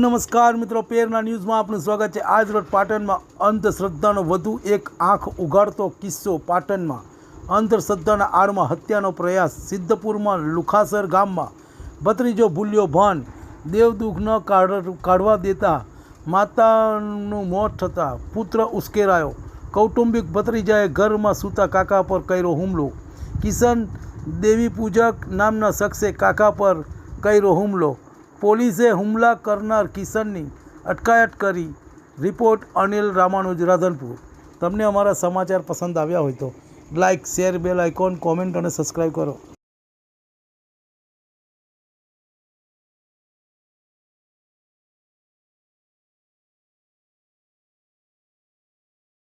નમસ્કાર મિત્રો, પેરના ન્યૂઝમાં આપનું સ્વાગત છે। આજ રોજ પાટણમાં અંધશ્રદ્ધાનો વધુ એક આંખ ઉઘાડતો કિસ્સો। પાટણમાં અંધશ્રદ્ધાના આડમાં હત્યાનો પ્રયાસ। સિદ્ધપુરમાં લુખાસર ગામમાં ભત્રીજો ભૂલ્યો ભાન, દેવદુખ ન કાઢવા દેતા માતાનું મોત થતાં પુત્ર ઉશ્કેરાયો। કૌટુંબિક ભત્રીજાએ ઘરમાં સૂતા કાકા પર કર્યો હુમલો। કિશન દેવીપૂજક નામના શખ્સે કાકા પર કર્યો હુમલો। પોલીસે હુમલા કરનાર કિશનની અટકાયત કરી। રિપોર્ટ અનિલ રામાનુજ, રાધનપુર। તમને અમારા સમાચાર પસંદ આવ્યા હોય તો like, share, bell icon, comment અને સબસ્ક્રાઈબ કરો।